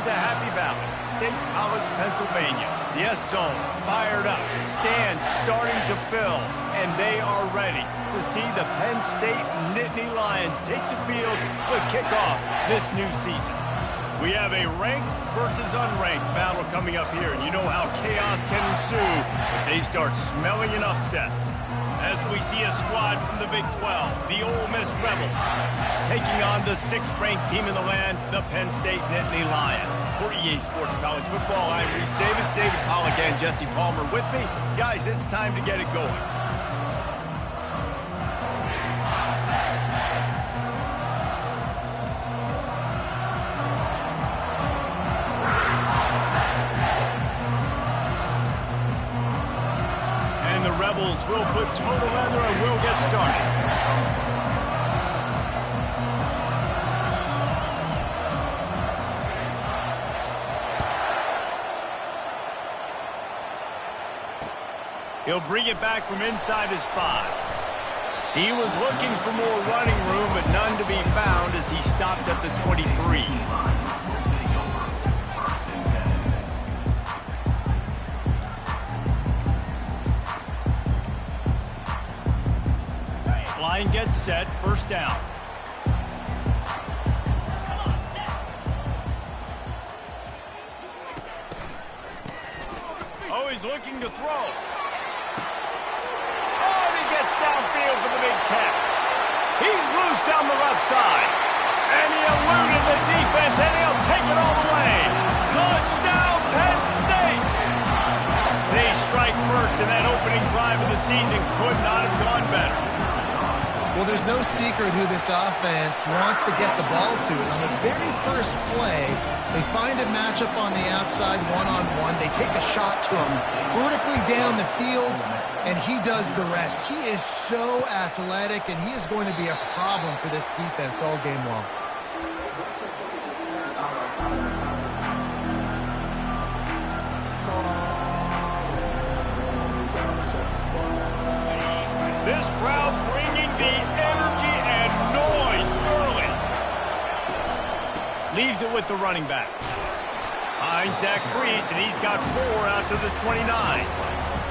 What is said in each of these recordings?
to Happy Valley, State College, Pennsylvania. The S-Zone fired up, stands starting to fill, and they are ready to see the Penn State Nittany Lions take the field to kick off this new season. We have a ranked versus unranked battle coming up here, and you know how chaos can ensue if they start smelling an upset. As we see a squad from the Big 12, the Ole Miss Rebels, taking on the 6th-ranked team in the land, the Penn State Nittany Lions. For EA Sports College Football, I'm Reese Davis, David Pollack, and Jesse Palmer with me. Guys, it's time to get it going. We'll put total leather and we'll get started. He'll bring it back from inside his 5. He was looking for more running room, but none to be found as he stopped at the 23. Line gets set, first down. Oh, he's looking to throw. Oh, and he gets downfield for the big catch. He's loose down the left side. And he eluded the defense, and he'll take it all the way. Touchdown, Penn State! They strike first, and that opening drive of the season could not have gone better. Well, there's no secret who this offense wants to get the ball to. And on the very first play, they find a matchup on the outside one-on-one. They take a shot to him vertically down the field, and he does the rest. He is so athletic, and he is going to be a problem for this defense all game long. This crowd bringing the energy and noise early. Leaves it with the running back. Finds that crease, and he's got 4 out to the 29.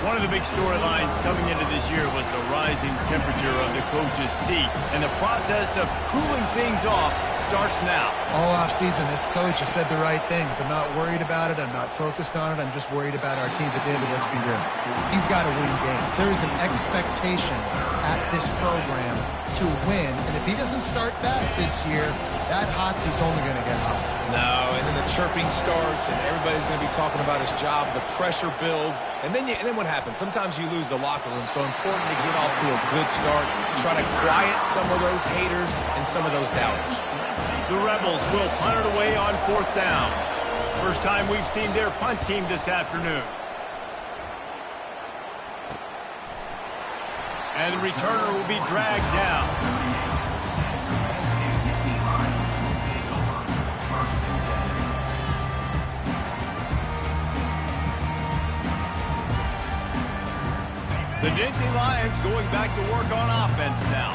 One of the big storylines coming into this year was the rising temperature of the coach's seat, and the process of cooling things off starts now. All offseason, this coach has said the right things. I'm not worried about it. I'm not focused on it. I'm just worried about our team. But, David, let's be real. He's got to win games. There is an expectation at this program to win. And if he doesn't start fast this year, that hot seat's only going to get hot. No, and then the chirping starts, and everybody's going to be talking about his job. The pressure builds, and then what happens? Sometimes you lose the locker room. So important to get off to a good start. Try to quiet some of those haters and some of those doubters. The Rebels will punt it away on 4th down. First time we've seen their punt team this afternoon. And the returner will be dragged down. The Nittany Lions going back to work on offense now.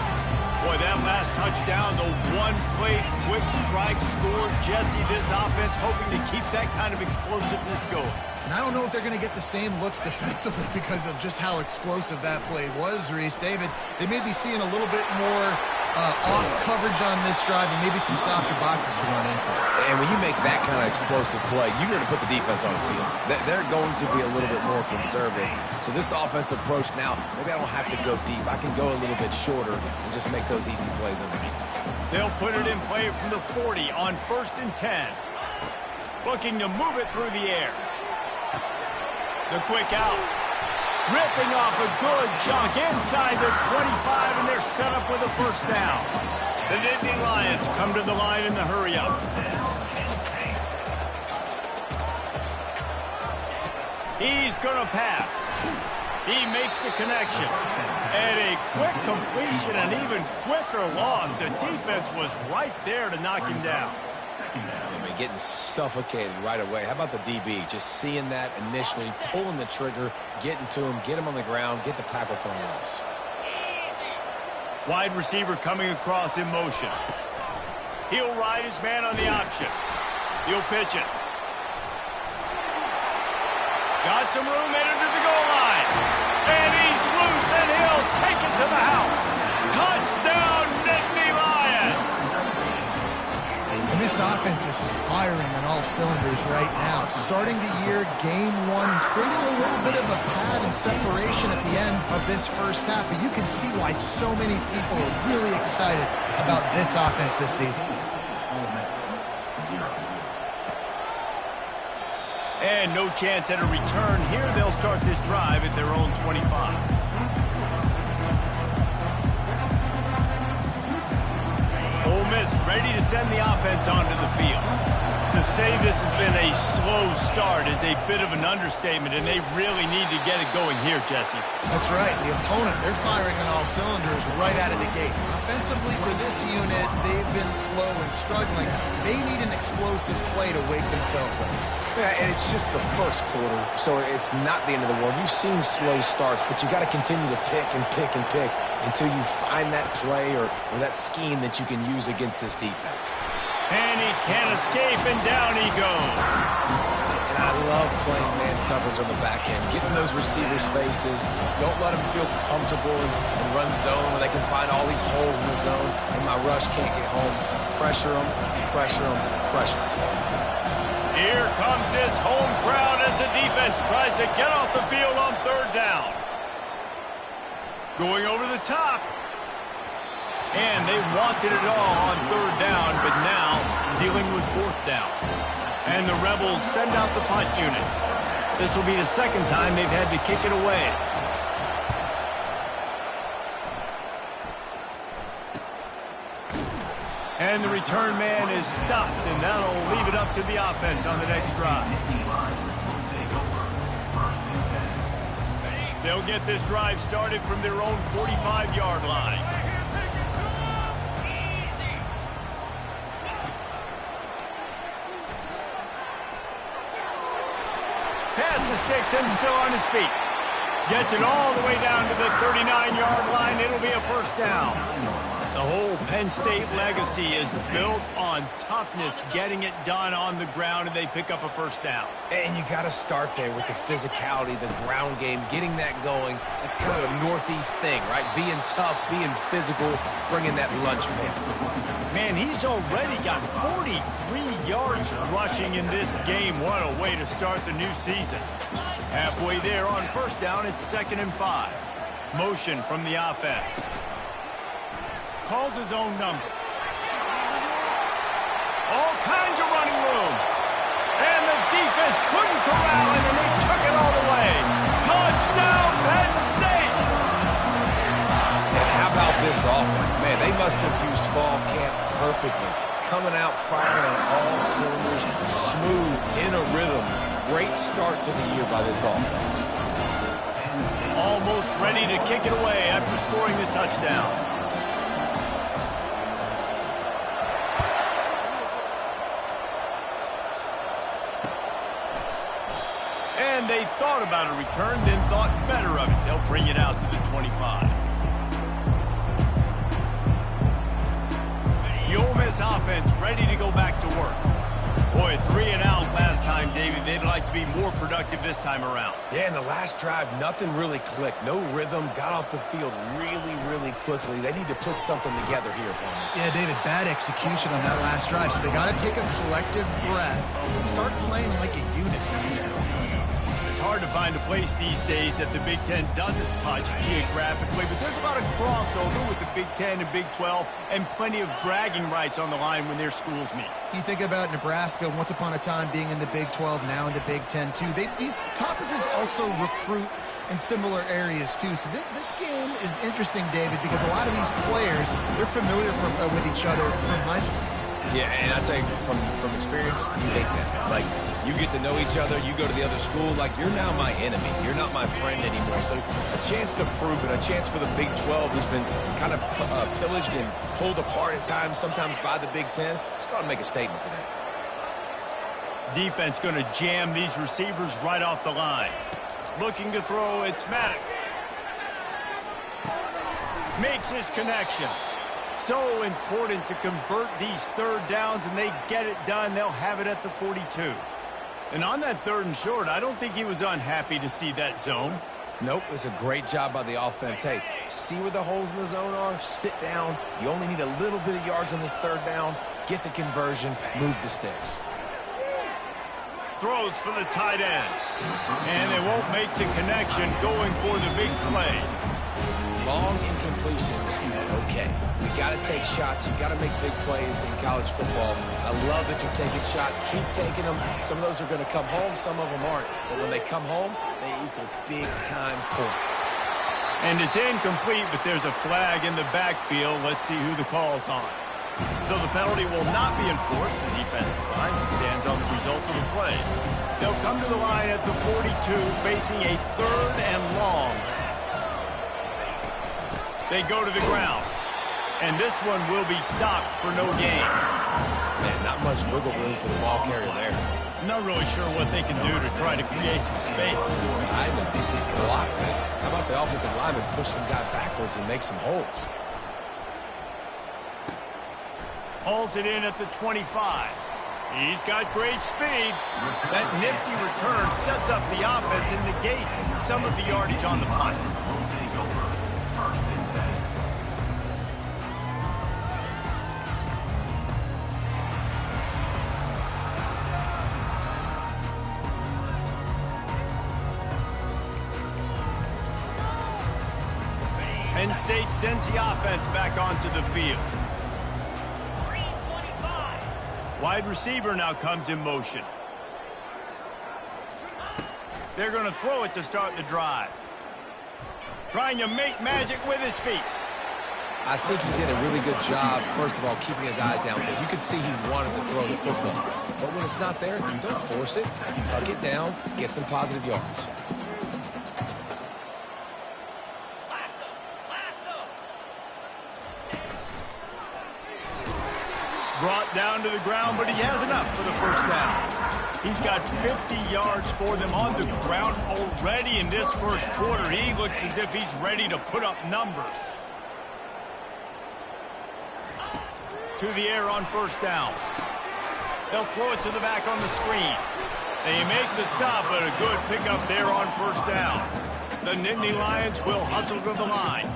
Boy, that last touchdown, the one-play quick strike score. Jesse, this offense hoping to keep that kind of explosiveness going. And I don't know if they're going to get the same looks defensively because of just how explosive that play was, Reese. David, they may be seeing a little bit more off coverage on this drive and maybe some softer boxes to run into. And when you make that kind of explosive play, you're going to put the defense on its heels. They're going to be a little bit more conservative. So this offensive approach now, maybe I don't have to go deep. I can go a little bit shorter and just make those easy plays in there. They'll put it in play from the 40 on 1st and 10. Looking to move it through the air. The quick out. Ripping off a good chunk inside the 25, and they're set up with a first down. The Nittany Lions come to the line in the hurry-up. He's going to pass. He makes the connection. And a quick completion, an even quicker loss. The defense was right there to knock him down. I mean, getting suffocated right away. How about the DB? Just seeing that initially, pulling the trigger, getting to him, get him on the ground, get the tackle for a loss. Wide receiver coming across in motion. He'll ride his man on the option. He'll pitch it. Got some room headed to the goal line. And he's loose, and he'll take it to the house. Touchdown, Nittany Lions! And this offense is firing on all cylinders right now. Starting the year, game one, creating a little bit of a pad and separation at the end of this first half. But you can see why so many people are really excited about this offense this season. And no chance at a return here. They'll start this drive at their own 25. Ole Miss ready to send the offense onto the field. To say this has been a slow start is a bit of an understatement, and they really need to get it going here, Jesse. That's right. The opponent, they're firing on all cylinders right out of the gate. Offensively for this unit, they've been slow and struggling. They need an explosive play to wake themselves up. Yeah, and it's just the first quarter, so it's not the end of the world. You've seen slow starts, but you got to continue to pick and pick and pick until you find that play or that scheme that you can use against this defense. And he can't escape, and down he goes. And I love playing man coverage on the back end, getting those receivers' faces. Don't let them feel comfortable and run zone where they can find all these holes in the zone, and my rush can't get home. Pressure them, pressure them, pressure them. Here comes this home crowd as the defense tries to get off the field on third down. Going over the top. And they wanted it all on third down, but now dealing with fourth down. And the Rebels send out the punt unit. This will be the second time they've had to kick it away. And the return man is stopped, and that'll leave it up to the offense on the next drive. They'll get this drive started from their own 45-yard line. Past the sticks and still on his feet. Gets it all the way down to the 39-yard line. It'll be a first down. The whole Penn State legacy is built on toughness, getting it done on the ground, and they pick up a first down. And you got to start there with the physicality, the ground game, getting that going. That's kind of a Northeast thing, right? Being tough, being physical, bringing that lunch pail. Man, he's already got 43 yards rushing in this game. What a way to start the new season. Halfway there on first down, it's 2nd and 5. Motion from the offense. Calls his own number. All kinds of running room. And the defense couldn't corral him, and they took it all the way. Touchdown, Penn State! And how about this offense? Man, they must have used fall camp perfectly. Coming out firing on all cylinders, smooth, in a rhythm. Great start to the year by this offense. Almost ready to kick it away after scoring the touchdown. And they thought about a return, then thought better of it. They'll bring it out to the 25. The Ole Miss offense ready to go back to work. Boy, 3 and out last time, David. They'd like to be more productive this time around. Yeah, in the last drive, nothing really clicked. No rhythm, got off the field really, really quickly. They need to put something together here, Paul. Yeah, David, bad execution on that last drive. So they got to take a collective breath and start playing like a unit. It's hard to find a place these days that the Big Ten doesn't touch geographically, but there's a lot of crossover with the Big Ten and Big 12 and plenty of bragging rights on the line when their schools meet. You think about Nebraska, once upon a time being in the Big 12, now in the Big 10 too. These conferences also recruit in similar areas too. So this game is interesting, David, because a lot of these players, they're familiar with each other from high school. Yeah, and I tell you, from experience, you hate that. Like, you get to know each other, you go to the other school, like, you're now my enemy. You're not my friend anymore. So a chance to prove it, a chance for the Big 12 who's been kind of pillaged and pulled apart at times, sometimes by the Big 10. Let's go out and make a statement today. Defense going to jam these receivers right off the line. Looking to throw, it's Maddox. Makes his connection. So important to convert these third downs, and they get it done. They'll have it at the 42. And on that 3rd and short, I don't think he was unhappy to see that zone. Nope, it was a great job by the offense. Hey, see where the holes in the zone are? Sit down. You only need a little bit of yards on this 3rd down. Get the conversion. Move the sticks. Throws for the tight end. And they won't make the connection going for the big play. Long incompletions. Okay, we got to take shots. You got to make big plays in college football. I love that you're taking shots. Keep taking them. Some of those are going to come home. Some of them aren't. But when they come home, they equal big-time points. And it's incomplete, but there's a flag in the backfield. Let's see who the call's on. So the penalty will not be enforced. The defense declines and stands on the result of the play. They'll come to the line at the 42, facing a 3rd and long. They go to the ground. And this one will be stopped for no gain. Man, not much wiggle room for the ball carrier there. Not really sure what they can do to try to create some space. I know people block that. How about the offensive lineman push some guy backwards and make some holes? Hauls it in at the 25. He's got great speed. That nifty return sets up the offense and negates some of the yardage on the punt. Penn State sends the offense back onto the field. Wide receiver now comes in motion. They're going to throw it to start the drive. Trying to make magic with his feet. I think he did a really good job, first of all, keeping his eyes down there. You could see he wanted to throw the football. But when it's not there, don't force it. Tuck it down, get some positive yards. Brought down to the ground, but he has enough for the 1st down. He's got 50 yards for them on the ground already in this 1st quarter. He looks as if he's ready to put up numbers. To the air on 1st down. They'll throw it to the back on the screen. They make the stop, but a good pickup there on 1st down. The Nittany Lions will hustle to the line.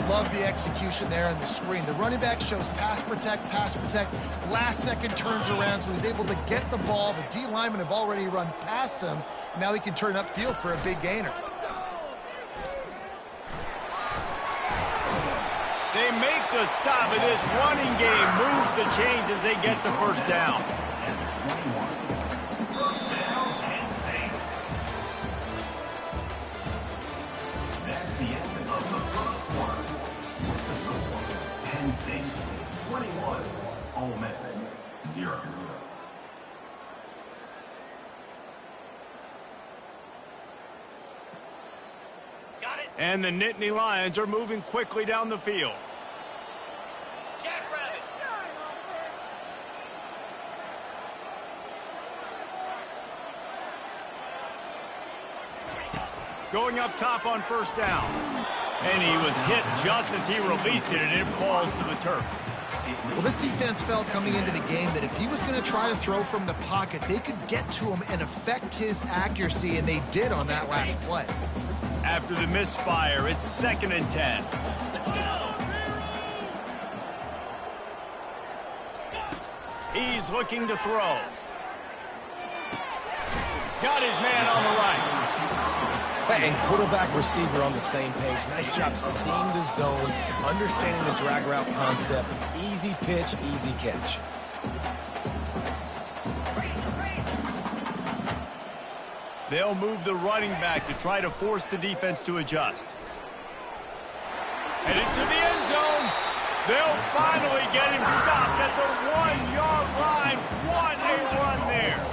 Love the execution there on the screen. The running back shows pass protect. Last second turns around, so he's able to get the ball. The D linemen have already run past him. Now he can turn upfield for a big gainer. They make the stop, and this running game moves the chains as they get the 1st down. Penn State 21, Ole Miss 0. Got it. And the Nittany Lions are moving quickly down the field. Jackrabbit. Going up top on 1st down. And he was hit just as he released it, and it falls to the turf. Well, this defense felt coming into the game that if he was going to try to throw from the pocket, they could get to him and affect his accuracy, and they did on that last play. After the misfire, it's 2nd and 10. He's looking to throw. Got his man on the right. And quarterback receiver on the same page. Nice job seeing the zone, understanding the drag route concept. Easy pitch, easy catch. They'll move the running back to try to force the defense to adjust. Headed to the end zone. They'll finally get him stopped at the 1-yard line. What a run there.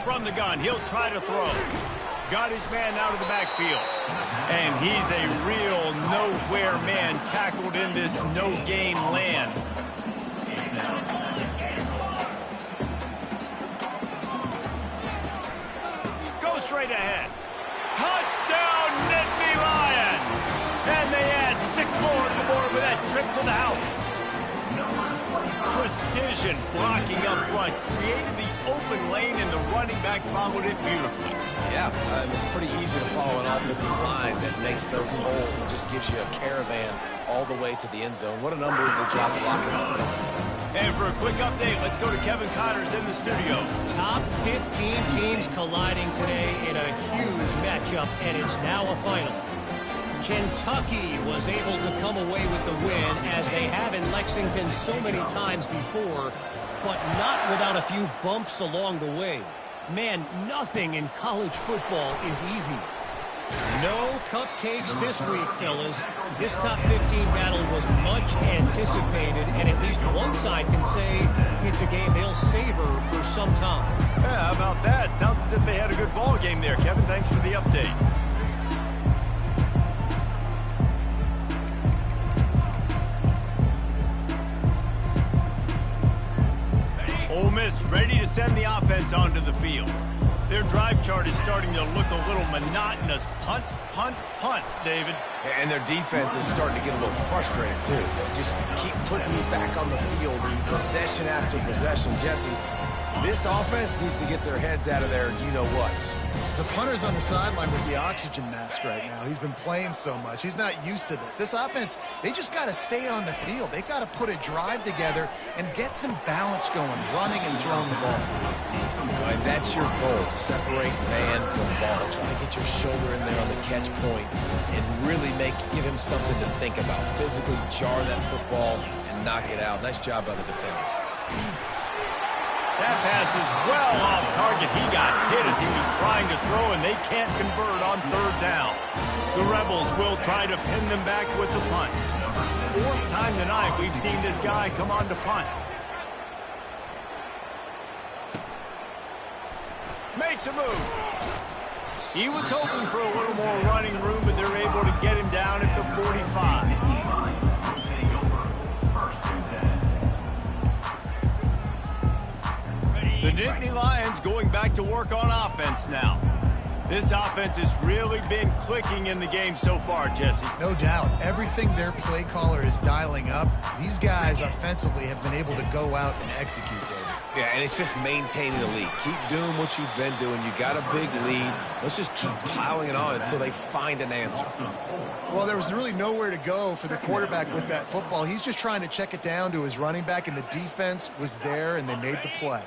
From the gun, he'll try to throw. Got his man out of the backfield. And he's a real nowhere man tackled in this no-gain land. Go straight ahead. Touchdown, Nittany Lions! And they add 6 more to the board with that trip to the house. precision blocking up front, created the open lane, and the running back followed it beautifully. Yeah, it's pretty easy to follow an offensive line that makes those holes and just gives you a caravan all the way to the end zone. What an unbelievable job blocking up front. And for a quick update, let's go to Kevin Connors in the studio. Top 15 teams colliding today in a huge matchup, and it's now a final. Kentucky was able to come away with the win, as they have in Lexington so many times before, but not without a few bumps along the way. Man, nothing in college football is easy. No cupcakes this week, fellas. This top 15 battle was much anticipated, and at least one side can say it's a game they'll savor for some time. Yeah, how about that? Sounds as if they had a good ball game there. Kevin, thanks for the update. Ole Miss ready to send the offense onto the field. Their drive chart is starting to look a little monotonous. Punt, punt, punt, David. And their defense is starting to get a little frustrated, too. They just keep putting me back on the field, possession after possession. Jesse, this offense needs to get their heads out of there, you-know-what. The punter's on the sideline with the oxygen mask right now. He's been playing so much. He's not used to this. This offense, they just got to stay on the field. They got to put a drive together and get some balance going, running and throwing the ball. And that's your goal. Separate man from ball. Try to get your shoulder in there on the catch point and really give him something to think about. Physically jar that football and knock it out. Nice job by the defender. That pass is well off target. He got hit as he was trying to throw, and they can't convert on third down. The Rebels will try to pin them back with the punt. Fourth time tonight we've seen this guy come on to punt. Makes a move. He was hoping for a little more running room, but they're able to get him down at the 45. The Nittany Lions going back to work on offense now. This offense has really been clicking in the game so far, Jesse. No doubt. Everything their play caller is dialing up, these guys offensively have been able to go out and execute, David. Yeah, and it's just maintaining the lead. Keep doing what you've been doing. You got a big lead. Let's just keep piling it on until they find an answer. Well, there was really nowhere to go for the quarterback with that football. He's just trying to check it down to his running back, and the defense was there, and they made the play.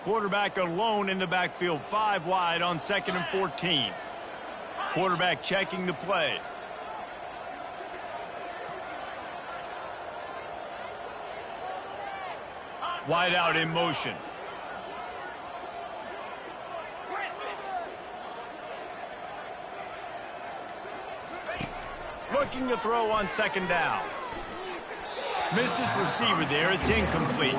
Quarterback alone in the backfield, 5 wide on 2nd and 14. Quarterback checking the play. Wide out in motion. Looking to throw on 2nd down. Missed his receiver there. It's incomplete.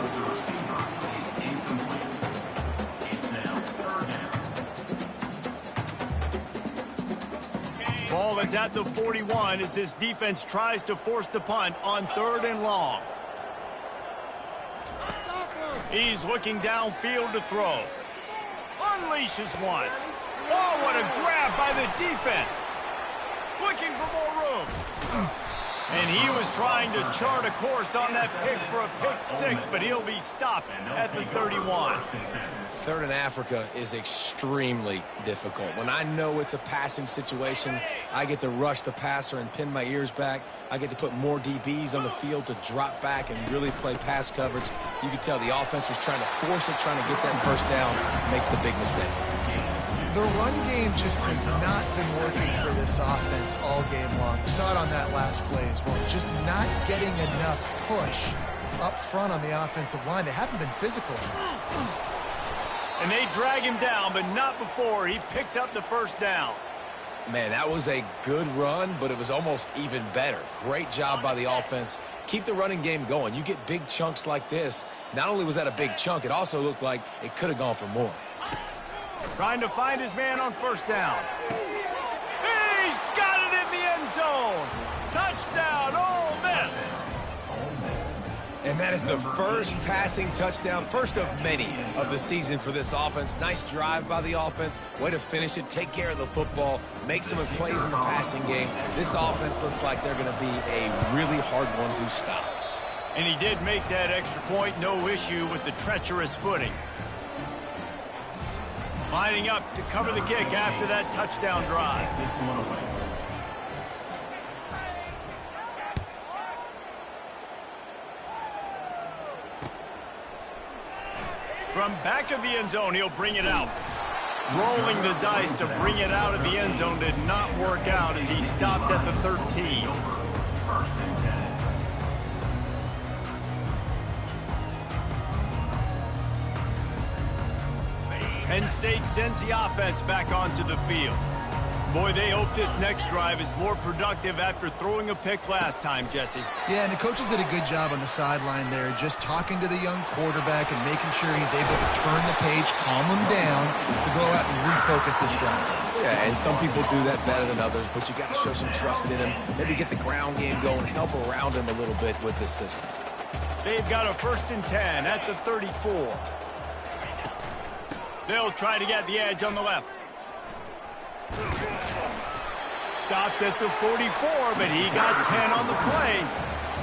Ball is at the 41 as this defense tries to force the punt on 3rd and long. He's looking downfield to throw. Unleashes one. Oh, what a grab by the defense. Looking for more room. And he was trying to chart a course on that pick for a pick 6, but he'll be stopped at the 31. 3rd and Africa is extremely difficult. When I know it's a passing situation, I get to rush the passer and pin my ears back. I get to put more DBs on the field to drop back and really play pass coverage. You can tell the offense was trying to force it, trying to get that first down, makes the big mistake. The run game just has not been working for this offense all game long. We saw it on that last play as well. Just not getting enough push up front on the offensive line. They haven't been physical enough. And they drag him down, but not before he picks up the first down. Man, that was a good run, but it was almost even better. Great job by the offense. Keep the running game going. You get big chunks like this. Not only was that a big chunk, it also looked like it could have gone for more. Trying to find his man on 1st down. He's got it in the end zone. Touchdown, Ole Miss. And that is the first passing touchdown, first of many of the season for this offense. Nice drive by the offense. Way to finish it, take care of the football, make some plays in the passing game. This offense looks like they're going to be a really hard one to stop. And he did make that extra point, no issue with the treacherous footing. Lining up to cover the kick after that touchdown drive. From back of the end zone, he'll bring it out. Rolling the dice to bring it out of the end zone did not work out as he stopped at the 13. Penn State sends the offense back onto the field. Boy, they hope this next drive is more productive after throwing a pick last time, Jesse. Yeah, and the coaches did a good job on the sideline there, just talking to the young quarterback and making sure he's able to turn the page, calm him down, to go out and refocus this drive. Yeah, and some people do that better than others, but you got to show some trust in him. Maybe get the ground game going, help around him a little bit with this system. They've got a 1st and 10 at the 34. They'll try to get the edge on the left. Stopped at the 44, but he got 10 on the play.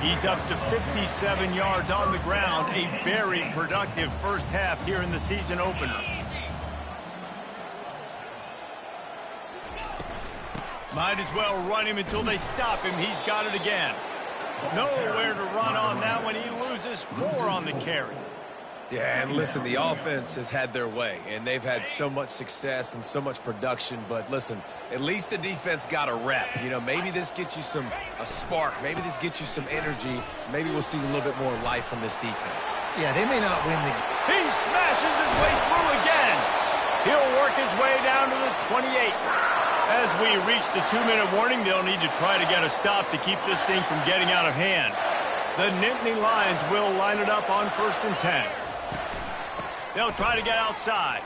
He's up to 57 yards on the ground. A very productive first half here in the season opener. Might as well run him until they stop him. He's got it again. Nowhere to run on that one. He loses 4 on the carry. Yeah, and listen, the offense has had their way, and they've had so much success and so much production. But listen, at least the defense got a rep. You know, maybe this gets you a spark. Maybe this gets you some energy. Maybe we'll see a little bit more life from this defense. Yeah, they may not win the game. He smashes his way through again. He'll work his way down to the 28. As we reach the 2-minute warning, they'll need to try to get a stop to keep this thing from getting out of hand. The Nittany Lions will line it up on 1st and 10. They'll try to get outside.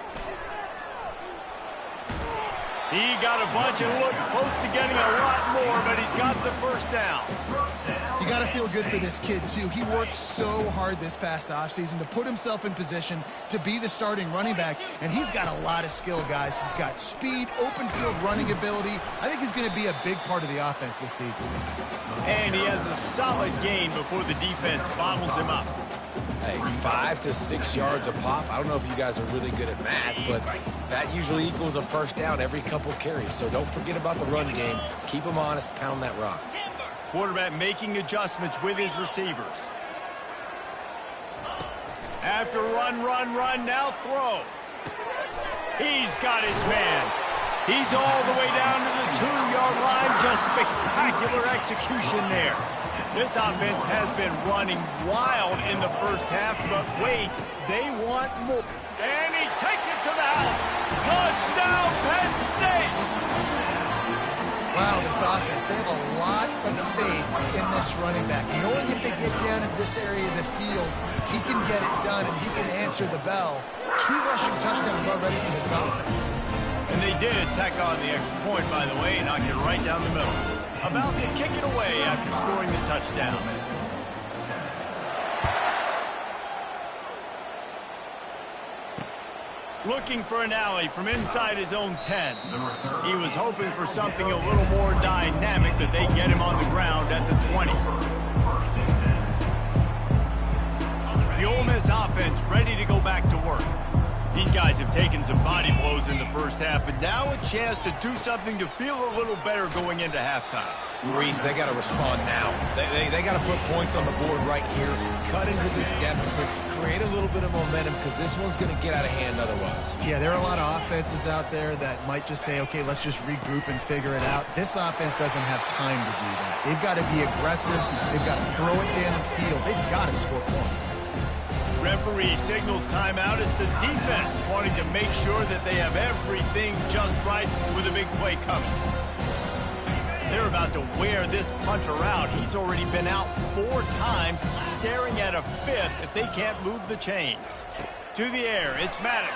He got a bunch and looked close to getting a lot more, but he's got the first down. You got to feel good for this kid, too. He worked so hard this past offseason to put himself in position to be the starting running back, and he's got a lot of skill, guys. He's got speed, open field running ability. I think he's going to be a big part of the offense this season. And he has a solid gain before the defense bottles him up. Hey, 5 to 6 yards a pop. I don't know if you guys are really good at math, but that usually equals a first down every couple carries. So don't forget about the run game. Keep them honest, pound that rock. Quarterback making adjustments with his receivers. After run, now throw. He's got his man. He's all the way down to the 2-yard line. Just spectacular execution there. This offense has been running wild in the first half, but wait, they want more. And he takes it to the house. Touchdown, Penn State! Wow, this offense, they have a lot of faith in this running back. Knowing if they get down in this area of the field, he can get it done and he can answer the bell. 2 rushing touchdowns already for this offense. And they did tack on the extra point, by the way, knocked it right down the middle. About to kick it away after scoring the touchdown. Looking for an alley from inside his own 10. He was hoping for something a little more dynamic that they get him on the ground at the 20. The Ole Miss offense ready to go back to work. These guys have taken some body blows in the first half, but now a chance to do something to feel a little better going into halftime. Reese, they got to respond now. They got to put points on the board right here, cut into this deficit, create a little bit of momentum, because this one's going to get out of hand otherwise. Yeah, there are a lot of offenses out there that might just say, okay, let's just regroup and figure it out. This offense doesn't have time to do that. They've got to be aggressive. They've got to throw it down the field. They've got to score points. Referee signals timeout as the defense wanting to make sure that they have everything just right with a big play coming. They're about to wear this punter out. He's already been out 4 times, staring at a 5th if they can't move the chains. To the air, it's Maddox.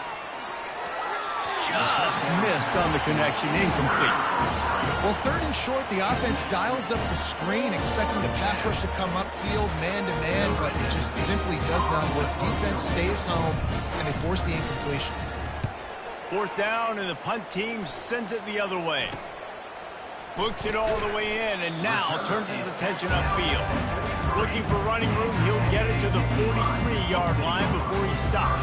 Just missed on the connection, incomplete. Well, 3rd and short, the offense dials up the screen, expecting the pass rush to come upfield man-to-man, but it just simply does not work. Defense stays home, and they force the incompletion. 4th down, and the punt team sends it the other way. Books it all the way in, and now turns his attention upfield. Looking for running room, he'll get it to the 43-yard line before he stopped.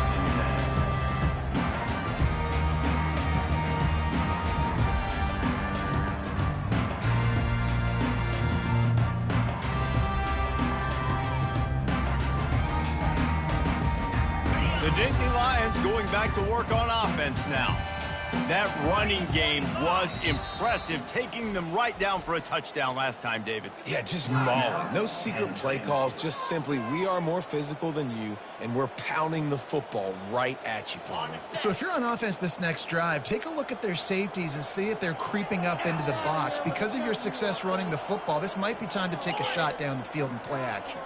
The Nittany Lions going back to work on offense now. That running game was impressive, taking them right down for a touchdown last time, David. Yeah, just mauling. No secret play calls, just simply we are more physical than you, and we're pounding the football right at you, Palmer. So if you're on offense this next drive, take a look at their safeties and see if they're creeping up into the box. Because of your success running the football, this might be time to take a shot down the field and play action.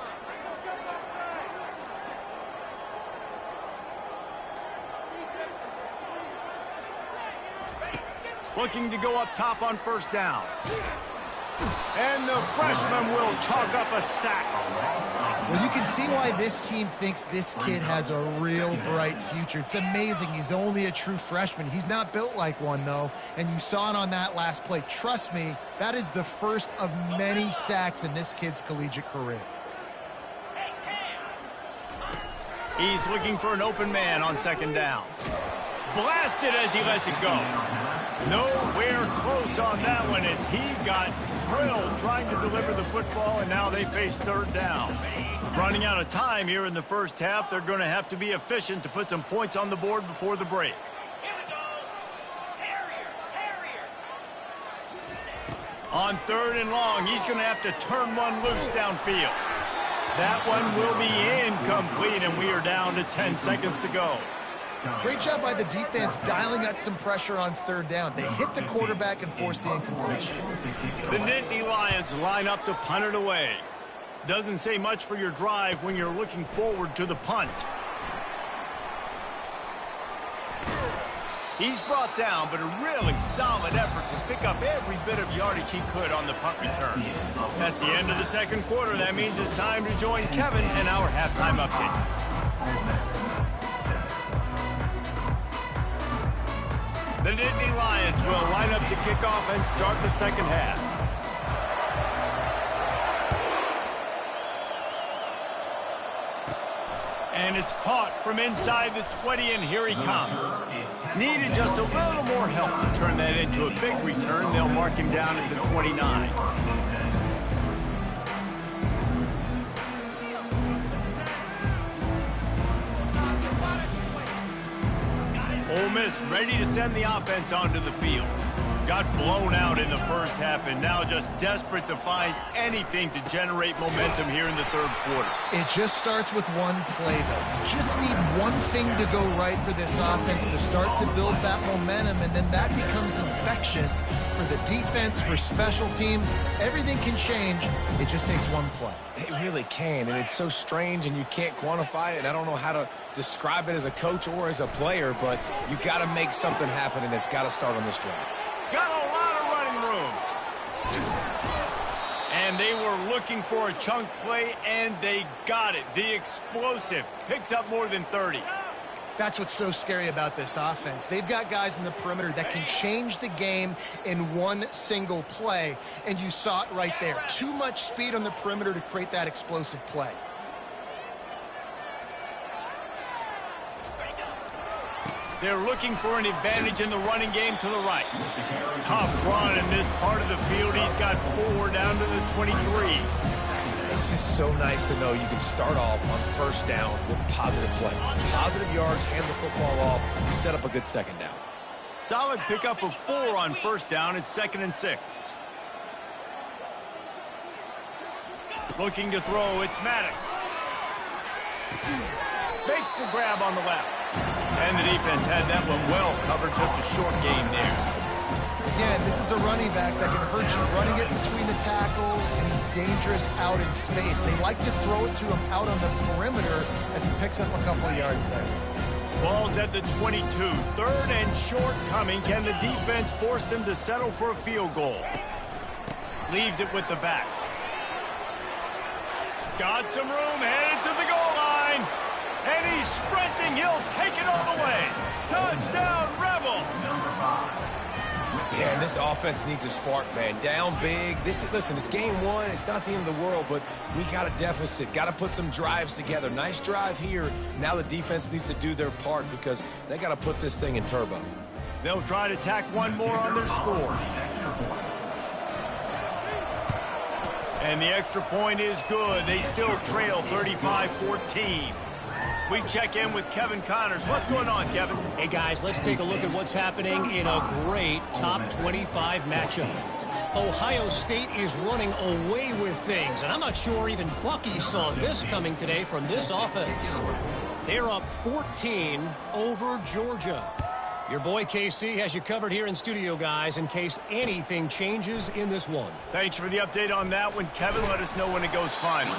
Looking to go up top on first down. And the freshman will chalk up a sack. Well, you can see why this team thinks this kid has a real bright future. It's amazing. He's only a true freshman. He's not built like one, though, and you saw it on that last play. Trust me, that is the first of many sacks in this kid's collegiate career. He's looking for an open man on second down. Blasted as he lets it go. Nowhere close on that one as he got drilled trying to deliver the football, and now they face third down. Running out of time here in the first half, they're going to have to be efficient to put some points on the board before the break. On third and long, he's going to have to turn one loose downfield. That one will be incomplete, and we are down to 10 seconds to go. Great job by the defense dialing out some pressure on third down. They hit the quarterback and forced the incompletion. The Nittany Lions line up to punt it away. Doesn't say much for your drive when you're looking forward to the punt. He's brought down, but a really solid effort to pick up every bit of yardage he could on the punt return. That's the end of the second quarter. That means it's time to join Kevin in our halftime update. The Nittany Lions will line up to kick off and start the second half. And it's caught from inside the 20, and here he comes. Needed just a little more help to turn that into a big return. They'll mark him down at the 29. Ole Miss ready to send the offense onto the field. Got blown out in the first half and now just desperate to find anything to generate momentum here in the third quarter. It just starts with one play, though. You just need one thing to go right for this offense to start to build that momentum, and then that becomes infectious for the defense, for special teams. Everything can change. It just takes one play. It really can, and it's so strange, and you can't quantify it, and I don't know how to describe it as a coach or as a player, but you got to make something happen, and it's got to start on this drive. Got a lot of running room. And they were looking for a chunk play, and they got it. The explosive picks up more than 30. That's what's so scary about this offense. They've got guys in the perimeter that can change the game in one single play, and you saw it right there. Too much speed on the perimeter to create that explosive play. They're looking for an advantage in the running game to the right. Tough run in this part of the field. He's got 4 down to the 23. It's just so nice to know you can start off on first down with positive plays. Positive yards, hand the football off, set up a good second down. Solid pickup of 4 on first down. It's 2nd and 6. Looking to throw, it's Maddox. Makes the grab on the left. And the defense had that one well covered, just a short game there. Again, this is a running back that can hurt you running it between the tackles, and he's dangerous out in space. They like to throw it to him out on the perimeter as he picks up a couple of yards there. Ball's at the 22. 3rd and short coming. Can the defense force him to settle for a field goal? Leaves it with the back. Got some room, headed to the goal line. And he's sprinting. He'll take it all the way. Touchdown, Rebel. Yeah, and this offense needs a spark, man. Down big. Listen, it's game one. It's not the end of the world, but we got a deficit. Got to put some drives together. Nice drive here. Now the defense needs to do their part because they got to put this thing in turbo. They'll try to tack one more on their score. And the extra point is good. They still trail 35-14. We check in with Kevin Connors. What's going on, Kevin? Hey, guys, let's take a look at what's happening in a great top 25 matchup. Ohio State is running away with things, and I'm not sure even Bucky saw this coming today from this offense. They're up 14 over Georgia. Your boy KC has you covered here in studio, guys, in case anything changes in this one. Thanks for the update on that one, Kevin. Let us know when it goes final.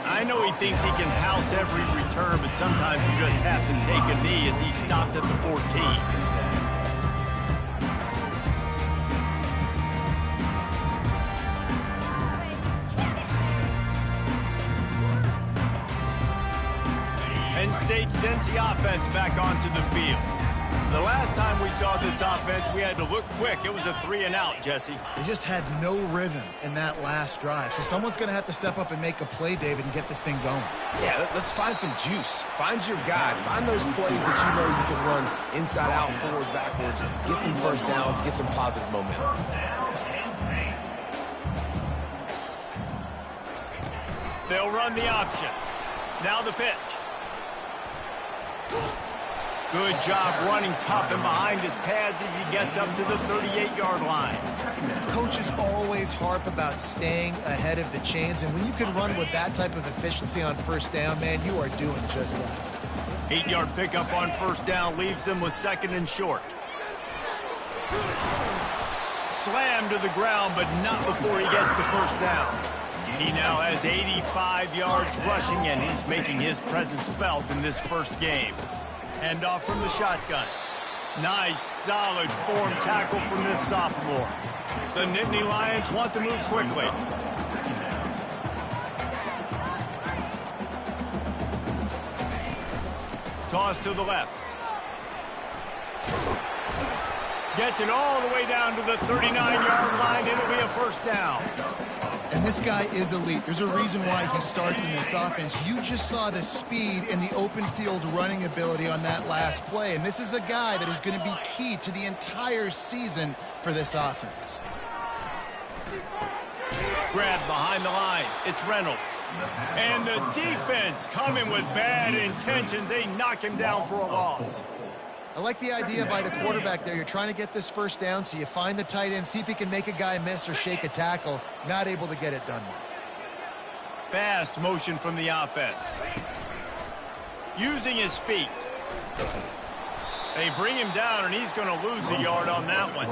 I know he thinks he can house every return, but sometimes you just have to take a knee as he stopped at the 14. Penn State sends the offense back onto the field. The last time we saw this offense, we had to look quick. It was a 3-and-out, Jesse. They just had no rhythm in that last drive. So someone's going to have to step up and make a play, David, and get this thing going. Yeah, let's find some juice. Find your guy. Find those plays that you know you can run inside out, forward, backwards. Get some first downs. Get some positive momentum. They'll run the option. Now the pitch. Good job running tough and behind his pads as he gets up to the 38-yard line. Coaches always harp about staying ahead of the chains, and when you can run with that type of efficiency on first down, man, you are doing just that. 8-yard pickup on first down leaves them with 2nd and short. Slammed to the ground, but not before he gets the first down. He now has 85 yards rushing, and he's making his presence felt in this first game. Hand off from the shotgun. Nice, solid form tackle from this sophomore. The Nittany Lions want to move quickly. Toss to the left. Gets it all the way down to the 39-yard line. It'll be a first down. And this guy is elite. There's a reason why he starts in this offense. You just saw the speed and the open field running ability on that last play. And this is a guy that is going to be key to the entire season for this offense. Grabbed behind the line. It's Reynolds. And the defense coming with bad intentions. They knock him down for a loss. I like the idea by the quarterback there. You're trying to get this first down, so you find the tight end, see if he can make a guy miss or shake a tackle. Not able to get it done. Fast motion from the offense. Using his feet. They bring him down, and he's going to lose a yard on that one.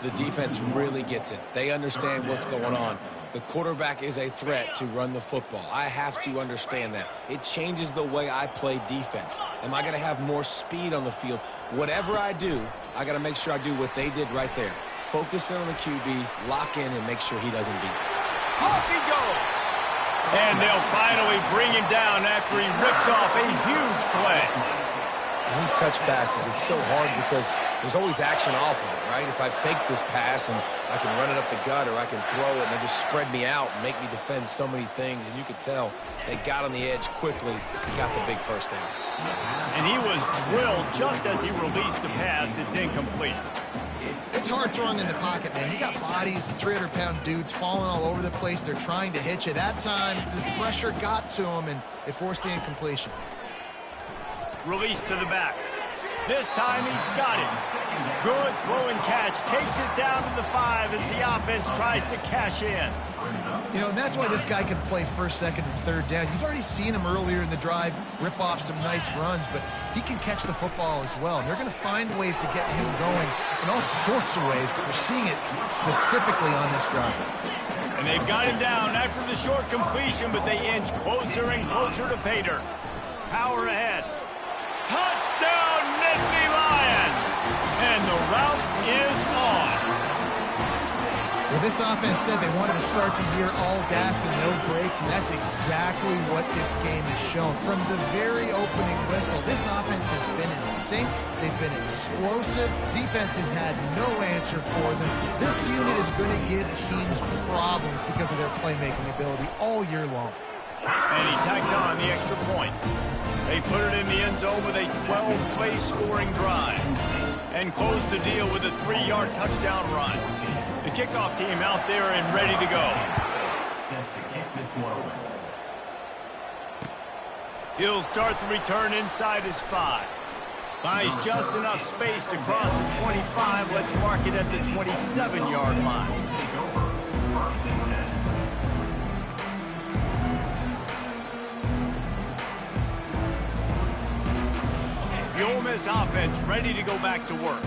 The defense really gets it. They understand what's going on. The quarterback is a threat to run the football. I have to understand that. It changes the way I play defense. Am I going to have more speed on the field? Whatever I do, I got to make sure I do what they did right there. Focus in on the QB, lock in, and make sure he doesn't beat. Off he goes! And they'll finally bring him down after he rips off a huge play. And these touch passes, it's so hard because there's always action off of it, right? If I fake this pass and I can run it up the gut or I can throw it and they just spread me out and make me defend so many things. And you could tell they got on the edge quickly and got the big first down. And he was drilled just as he released the pass. It's incomplete. It's hard throwing in the pocket, man. You got bodies, 300-pound dudes falling all over the place. They're trying to hit you. That time, the pressure got to him, and it forced the incompletion. Release to the back. This time he's got it. Good throw and catch. Takes it down to the 5 as the offense tries to cash in. You know, and that's why this guy can play first, second, and third down. You've already seen him earlier in the drive rip off some nice runs, but he can catch the football as well. And they're going to find ways to get him going in all sorts of ways, but we're seeing it specifically on this drive. And they've got him down after the short completion, but they inch closer and closer to pay dirt. Power ahead. Touchdown, Nittany Lions! And the route is on. Well, This offense said they wanted to start the year all gas and no brakes, and that's exactly what this game has shown. From the very opening whistle, this offense has been in sync. They've been explosive. Defense has had no answer for them. This unit is going to give teams problems because of their playmaking ability all year long. And he tacked on the extra point. They put it in the end zone with a 12-play scoring drive and closed the deal with a 3-yard touchdown run. The kickoff team out there and ready to go. Set to kick this one away. He'll start the return inside his 5. Buys just enough space to cross the 25. Let's mark it at the 27-yard line. Take over. First and 10. The Ole Miss offense ready to go back to work.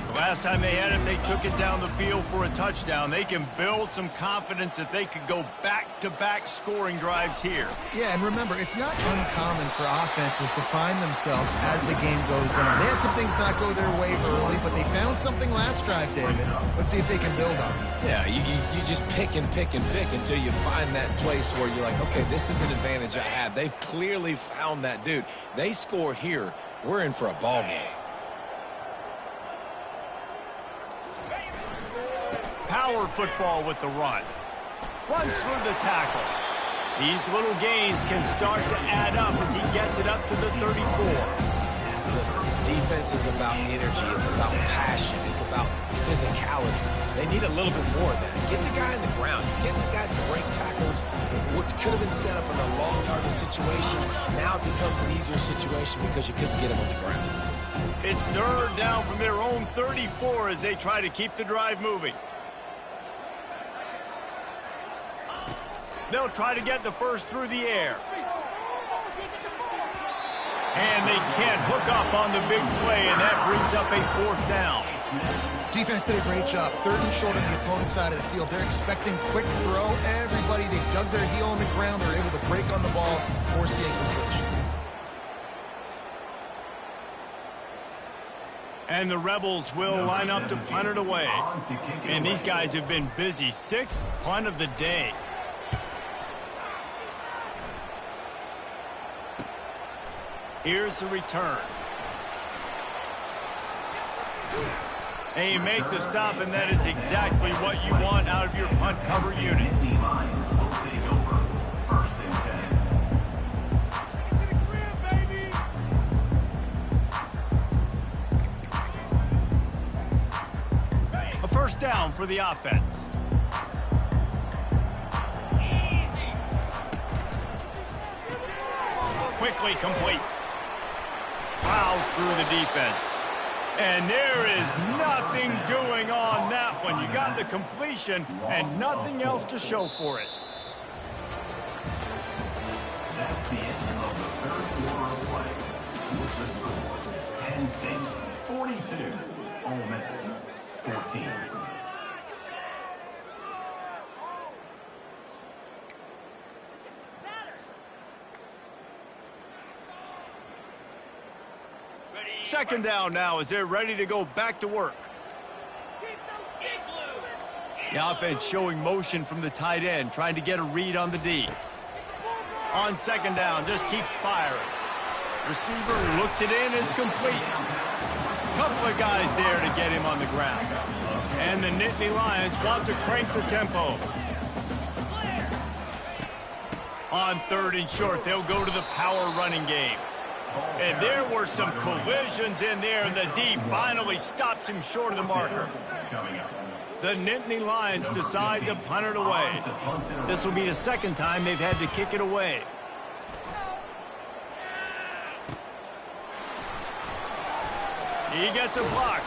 The last time they had it, they took it down the field for a touchdown. They can build some confidence that they could go back-to-back scoring drives here. Yeah, and remember, it's not uncommon for offenses to find themselves as the game goes on. They had some things not go their way early, but they found something last drive, David. Let's see if they can build on it. Yeah, you just pick and pick and pick until you find that place where you're like, okay, this is an advantage I have. They've clearly found that dude. They score here. We're in for a ball game. Power football with the run. Runs through the tackle. These little gains can start to add up as he gets it up to the 34. Listen, defense is about energy. It's about passion. It's about physicality. They need a little bit more of that. Get the guy in the ground. You can't let guys break tackles. What could have been set up in a long yardage situation, now it becomes an easier situation because you couldn't get him on the ground. It's third down from their own 34 as they try to keep the drive moving. They'll try to get the first through the air. And they can't hook up on the big play, and that brings up a 4th down. Defense did a great job. 3rd and short on the opponent's side of the field. They're expecting quick throw. Everybody, they dug their heel on the ground. They're able to break on the ball, force the incompletion. And the Rebels will line up to punt it away. And these guys have been busy. 6th punt of the day. Here's the return. And you make the stop, and that is exactly what you want out of your punt cover unit. Nittany Lions will take over. First and 10. A first down for the offense. Quickly complete. Plows through the defense. And there is nothing doing on that one. You got the completion and nothing else to show for it. That's the end of the 3rd quarter of play. With the score, Penn State 42, Ole Miss 14. Second down now as they're ready to go back to work. The offense showing motion from the tight end, trying to get a read on the D. On second down, just keeps firing. Receiver looks it in, it's complete. Couple of guys there to get him on the ground. And the Nittany Lions want to crank the tempo. On 3rd and short, they'll go to the power running game. And there were some collisions in there, and the D finally stops him short of the marker. The Nittany Lions decide to punt it away. This will be the 2nd time they've had to kick it away. He gets a block.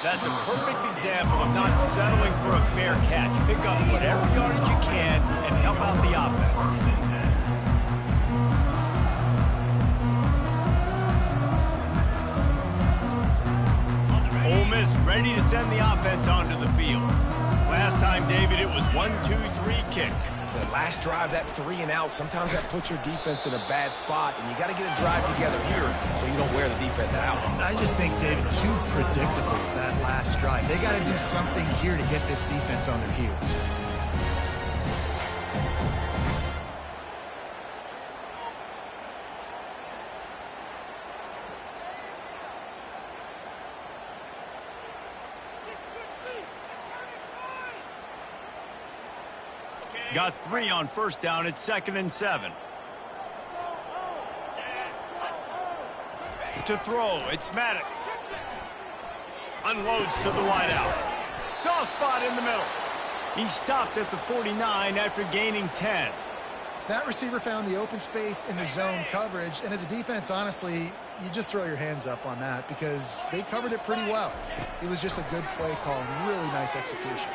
That's a perfect example of not settling for a fair catch. Pick up whatever yardage you can and help out the offense. Ole Miss ready to send the offense onto the field. Last time, David, it was 1-2-3 kick. The last drive, that 3 and out, sometimes that puts your defense in a bad spot, and you got to get a drive together here so you don't wear the defense out. I just think, David, too predictable that last drive. They got to do something here to get this defense on their heels. Got 3 on first down. It's 2nd and 7. To throw, it's Maddox. Unloads to the wideout. Soft spot in the middle. He stopped at the 49 after gaining 10. That receiver found the open space in the zone coverage, and as a defense, honestly, you just throw your hands up on that because they covered it pretty well. It was just a good play call and really nice execution.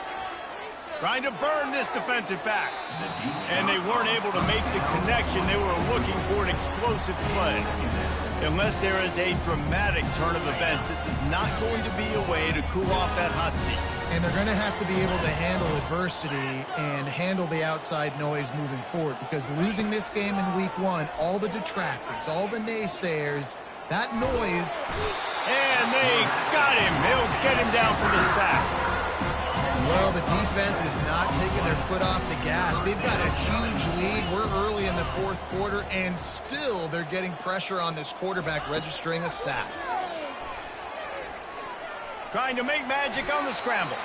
Trying to burn this defensive back. And they weren't able to make the connection. They were looking for an explosive play. Unless there is a dramatic turn of events, this is not going to be a way to cool off that hot seat. And they're going to have to be able to handle adversity and handle the outside noise moving forward, because losing this game in week 1, all the detractors, all the naysayers, that noise. And they got him. They'll get him down for the sack. Well, the defense is not taking their foot off the gas. They've got a huge lead. We're early in the 4th quarter, and still they're getting pressure on this quarterback, registering a sack. Trying to make magic on the scramble.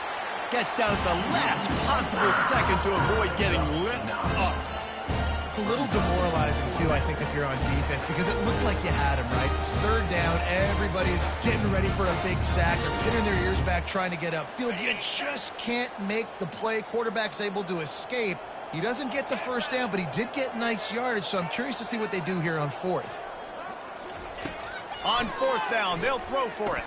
Gets down at the last possible second to avoid getting lit up. It's a little demoralizing, too, I think, if you're on defense, because it looked like you had him, right? It's 3rd down. Everybody's getting ready for a big sack. They're pinning their ears back trying to get upfield. You just can't make the play. Quarterback's able to escape. He doesn't get the 1st down, but he did get nice yardage, so I'm curious to see what they do here on 4th. On 4th down, they'll throw for it.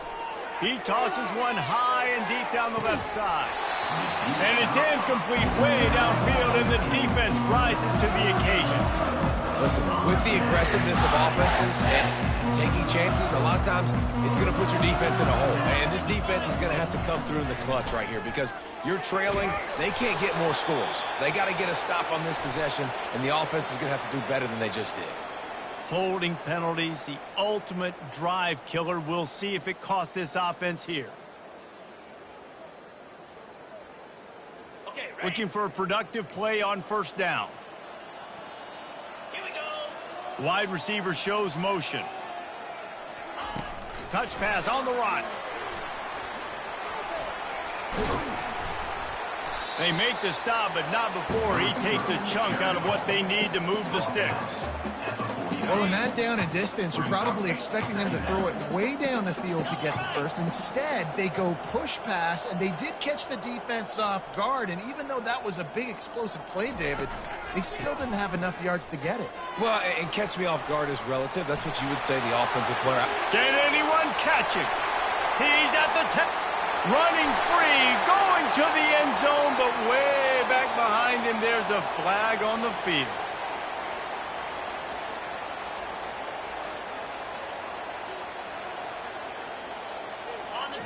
He tosses one high and deep down the left side. And it's incomplete way downfield, and the defense rises to the occasion. Listen, with the aggressiveness of offenses and taking chances, a lot of times it's going to put your defense in a hole. And this defense is going to have to come through in the clutch right here because you're trailing. They can't get more scores. They got to get a stop on this possession, and the offense is going to have to do better than they just did. Holding penalties, the ultimate drive killer. We'll see if it costs this offense here. Looking for a productive play on 1st down. Here we go. Wide receiver shows motion. Touch pass on the run. They make the stop, but not before he takes a chunk out of what they need to move the sticks. Well, in that down and distance, you're probably expecting them to throw it way down the field to get the 1st. Instead, they go push pass, and they did catch the defense off guard. And even though that was a big explosive play, David, they still didn't have enough yards to get it. Well, and catch me off guard is relative. That's what you would say the offensive player. Can anyone catch him? He's at the tip. Running free, going to the end zone, but way back behind him, there's a flag on the field.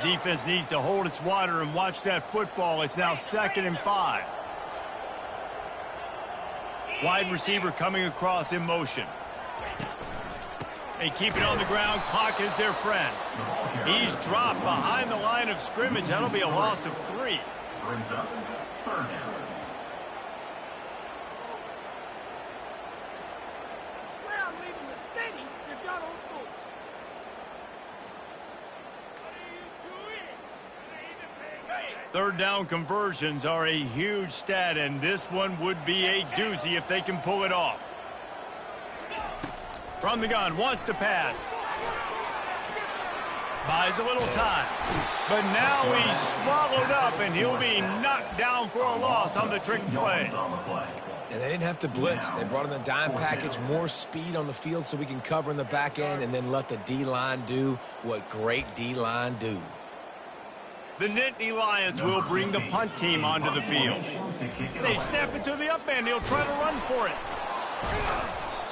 Defense needs to hold its water and watch that football. It's now 2nd and 5. Wide receiver coming across in motion. They keep it on the ground. Clock is their friend. He's dropped behind the line of scrimmage. That'll be a loss of 3. Brings up 3rd down. Swear I'm leaving the city if y'all don't score. 3rd down conversions are a huge stat, and this one would be a doozy if they can pull it off. From the gun, wants to pass. Buys a little time. But now he's swallowed up, and he'll be knocked down for a loss on the trick play. And they didn't have to blitz. They brought in the dime package, more speed on the field so we can cover in the back end and then let the D-line do what great D-line do. The Nittany Lions will bring the punt team onto the field. They snap it to the up end. He'll try to run for it.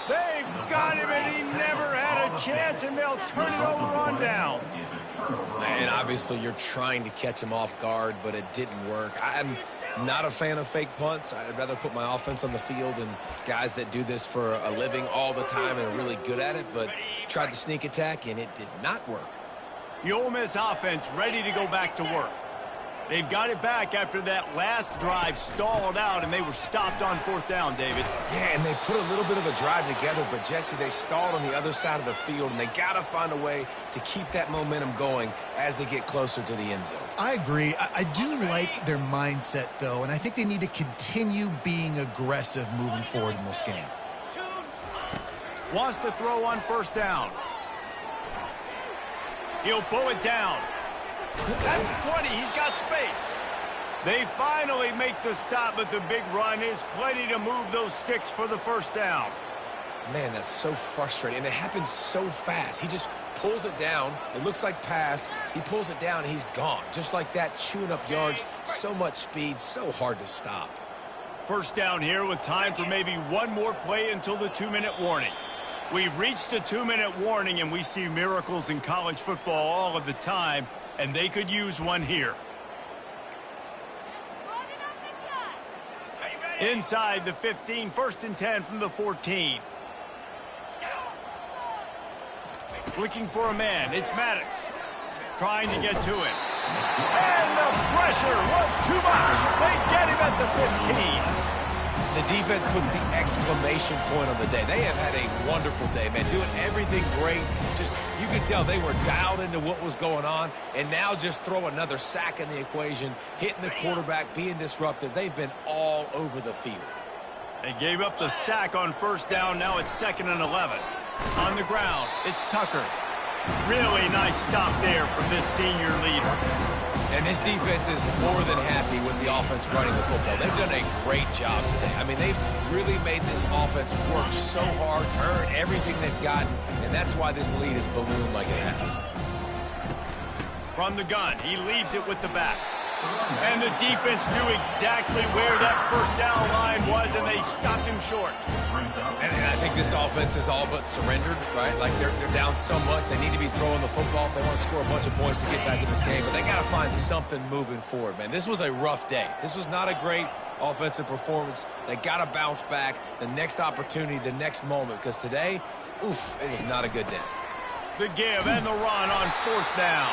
They've got him, and he never had a chance, and they'll turn it over on downs. And obviously you're trying to catch him off guard, but it didn't work. I'm not a fan of fake punts. I'd rather put my offense on the field and guys that do this for a living all the time and are really good at it, but tried to sneak attack, and it did not work. The Ole Miss offense ready to go back to work. They've got it back after that last drive stalled out, and they were stopped on 4th down, David. Yeah, and they put a little bit of a drive together, but, Jesse, they stalled on the other side of the field, and they got to find a way to keep that momentum going as they get closer to the end zone. I agree. I do like their mindset, though, and I think they need to continue being aggressive moving forward in this game. Wants to throw on 1st down. He'll pull it down. That's 20. He's got space. They finally make the stop, but the big run is plenty to move those sticks for the 1st down. Man, that's so frustrating, and it happens so fast. He just pulls it down. It looks like pass. He pulls it down, and he's gone. Just like that, chewing up yards. So much speed, so hard to stop. 1st down here with time for maybe one more play until the 2-minute warning. We've reached the 2-minute warning, and we see miracles in college football all of the time, and they could use one here. Inside the 15, 1st and 10 from the 14. Looking for a man. It's Maddox. Trying to get to him. And the pressure was too much. They get him at the 15. The defense puts the exclamation point on the day. They have had a wonderful day, man, doing everything great. Just, you could tell they were dialed into what was going on, and now just throw another sack in the equation, hitting the quarterback, being disruptive. They've been all over the field. They gave up the sack on 1st down. Now it's 2nd and 11. On the ground, it's Tucker. Really nice stop there from this senior leader. And this defense is more than happy with the offense running the football. They've done a great job today. I mean, they've really made this offense work so hard, earn everything they've gotten, and that's why this lead is ballooned like it has. From the gun, he leaves it with the back. And the defense knew exactly where that 1st down line was, and they stopped him short. And I think this offense is all but surrendered, right? Like, they're down so much. They need to be throwing the football if they want to score a bunch of points to get back in this game. But they got to find something moving forward, man. This was a rough day. This was not a great offensive performance. They got to bounce back the next opportunity, the next moment. Because today, oof, it was not a good day. The give and the run on 4th down.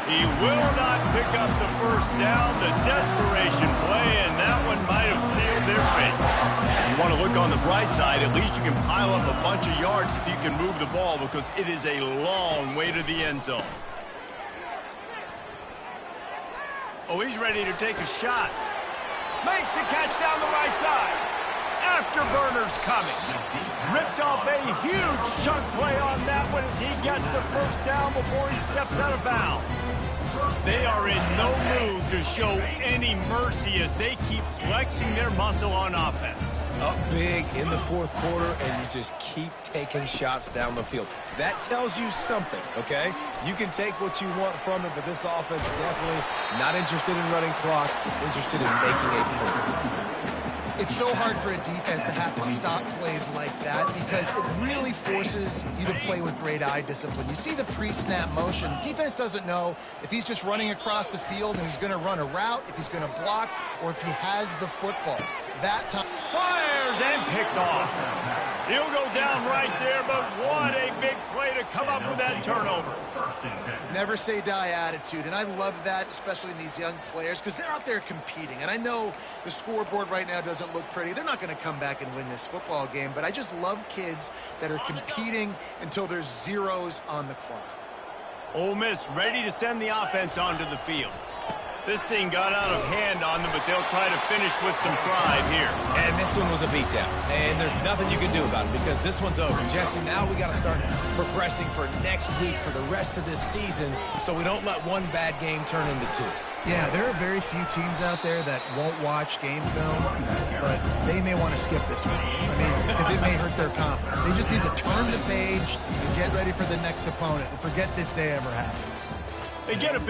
He will not pick up the 1st down. The desperation play, and that one might have sealed their fate. If you want to look on the bright side, at least you can pile up a bunch of yards if you can move the ball, because it is a long way to the end zone. Oh, he's ready to take a shot. Makes the catch down the right side. Afterburners coming. Ripped off a huge chunk play on that one as he gets the 1st down before he steps out of bounds. They are in no mood to show any mercy as they keep flexing their muscle on offense. Up big in the 4th quarter, and you just keep taking shots down the field. That tells you something, okay? You can take what you want from it, but this offense definitely not interested in running clock, interested in making a point. It's so hard for a defense to have to stop plays like that because it really forces you to play with great eye discipline. You see the pre-snap motion. Defense doesn't know if he's just running across the field and he's going to run a route, if he's going to block, or if he has the football. That time fires and picked off. He'll go down right there, but what a big play to come up with that turnover. Never say die attitude, and I love that, especially in these young players, because they're out there competing. And I know the scoreboard right now doesn't look pretty. They're not going to come back and win this football game, but I just love kids that are competing until there's zeros on the clock. Ole Miss ready to send the offense onto the field. This thing got out of hand on them, but they'll try to finish with some pride here. And this one was a beatdown. And there's nothing you can do about it because this one's over. Jesse, now we got to start progressing for next week for the rest of this season so we don't let one bad game turn into 2. Yeah, there are very few teams out there that won't watch game film, but they may want to skip this one. I mean, because it may hurt their confidence. They just need to turn the page and get ready for the next opponent and forget this day ever happened. They get a